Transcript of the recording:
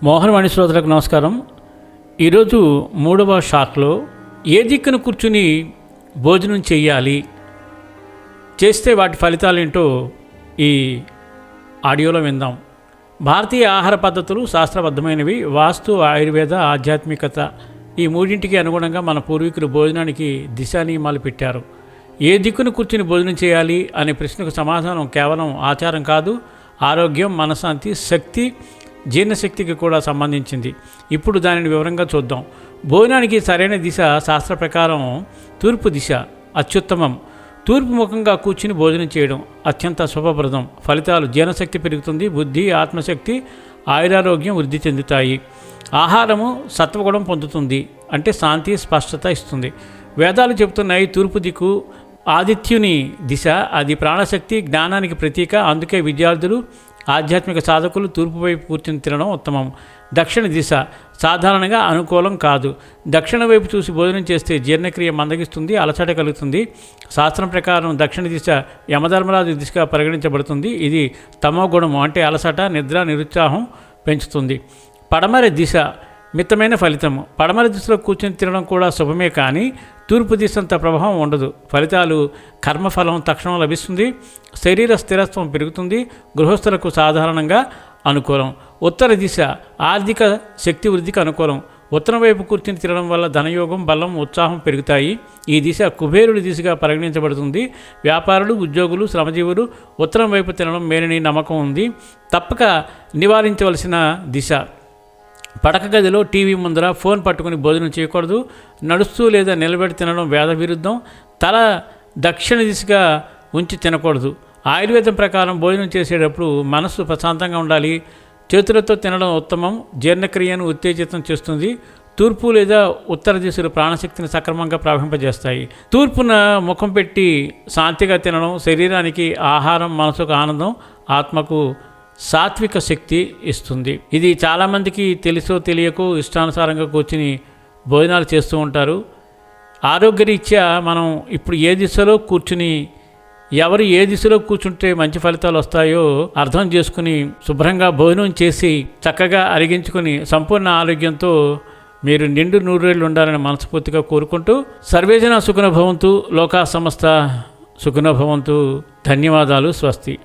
మోహనవాణి శ్రోతలకు నమస్కారం. ఈరోజు మూడవ షాట్లో ఏ దిక్కున కూర్చుని భోజనం చేయాలి, చేస్తే వాటి ఫలితాలు ఏంటో ఈ ఆడియోలో విందాం. భారతీయ ఆహార పద్ధతులు శాస్త్రబద్ధమైనవి. వాస్తు, ఆయుర్వేద, ఆధ్యాత్మికత ఈ మూడింటికి అనుగుణంగా మన పూర్వీకులు భోజనానికి దిశానియమాలు పెట్టారు. ఏ దిక్కున కూర్చుని భోజనం చేయాలి అనే ప్రశ్నకు సమాధానం కేవలం ఆచారం కాదు, ఆరోగ్యం, మనశ్శాంతి, శక్తి, జీర్ణశక్తికి కూడా సంబంధించింది. ఇప్పుడు దానిని వివరంగా చూద్దాం. భోజనానికి సరైన దిశ శాస్త్ర ప్రకారం తూర్పు దిశ అత్యుత్తమం. తూర్పు ముఖంగా కూర్చుని భోజనం చేయడం అత్యంత శుభప్రదం. ఫలితాలు: జీర్ణశక్తి పెరుగుతుంది, బుద్ధి, ఆత్మశక్తి, ఆయురారోగ్యం వృద్ధి చెందుతాయి. ఆహారము సత్వగుణం పొందుతుంది, అంటే శాంతి, స్పష్టత ఇస్తుంది. వేదాలు చెబుతున్నాయి, తూర్పు దిక్కు ఆదిత్యుని దిశ, అది ప్రాణశక్తి, జ్ఞానానికి ప్రతీక. అందుకే విద్యార్థులు, ఆధ్యాత్మిక సాధకులు తూర్పు వైపు కూర్చుని తినడం ఉత్తమం. దక్షిణ దిశ సాధారణంగా అనుకూలం కాదు. దక్షిణ వైపు చూసి భోజనం చేస్తే జీర్ణక్రియ మందగిస్తుంది, అలసట కలుగుతుంది. శాస్త్రం ప్రకారం దక్షిణ దిశ యమధర్మరాజు దిశగా పరిగణించబడుతుంది. ఇది తమో గుణము, అంటే అలసట, నిద్ర, నిరుత్సాహం పెంచుతుంది. పడమర దిశ మితమైన ఫలితము. పడమర దిశలో కూర్చొని తినడం కూడా శుభమే, కానీ తూర్పు దిశ అంత ప్రభావం ఉండదు. ఫలితాలు: కర్మఫలం తక్షణం లభిస్తుంది, శరీర స్థిరత్వం పెరుగుతుంది, గృహస్థులకు సాధారణంగా అనుకూలం. ఉత్తర దిశ ఆర్థిక శక్తి వృద్ధికి అనుకూలం. ఉత్తరం వైపు కూర్చుని తినడం వల్ల ధనయోగం, బలం, ఉత్సాహం పెరుగుతాయి. ఈ దిశ కుబేరుడి దిశగా పరిగణించబడుతుంది. వ్యాపారులు, ఉద్యోగులు, శ్రమజీవులు ఉత్తరం వైపు తినడం మేలని నమ్మకం ఉంది. తప్పక నివారించవలసిన దిశ: పడక గదిలో టీవీ ముందర ఫోన్ పట్టుకుని భోజనం చేయకూడదు. నడుస్తూ లేదా నిలబెట్టి తినడం వేద విరుద్ధం. తల దక్షిణ దిశగా ఉంచి తినకూడదు. ఆయుర్వేదం ప్రకారం భోజనం చేసేటప్పుడు మనస్సు ప్రశాంతంగా ఉండాలి. చేతులతో తినడం ఉత్తమం, జీర్ణక్రియను ఉత్తేజితం చేస్తుంది. తూర్పు లేదా ఉత్తర దిశలు ప్రాణశక్తిని సక్రమంగా ప్రవహింపజేస్తాయి. తూర్పున ముఖం పెట్టి శాంతిగా తినడం శరీరానికి ఆహారం, మనసుకు ఆనందం, ఆత్మకు సాత్విక శక్తి ఇస్తుంది. ఇది చాలామందికి తెలుసో తెలియకో ఇష్టానుసారంగా కూర్చుని భోజనాలు చేస్తూ ఉంటారు. ఆరోగ్యరీత్యా మనం ఇప్పుడు ఏ దిశలో కూర్చుని, ఎవరు ఏ దిశలో కూర్చుంటే మంచి ఫలితాలు వస్తాయో అర్థం చేసుకుని శుభ్రంగా భోజనం చేసి చక్కగా అరిగించుకుని సంపూర్ణ ఆరోగ్యంతో మీరు నిండు నూరేళ్ళు ఉండాలని మనస్ఫూర్తిగా కోరుకుంటూ, సర్వేజన సుఖినో భవంతు, లోకా సమస్త సుఖినో భవంతు. ధన్యవాదాలు. స్వస్తి.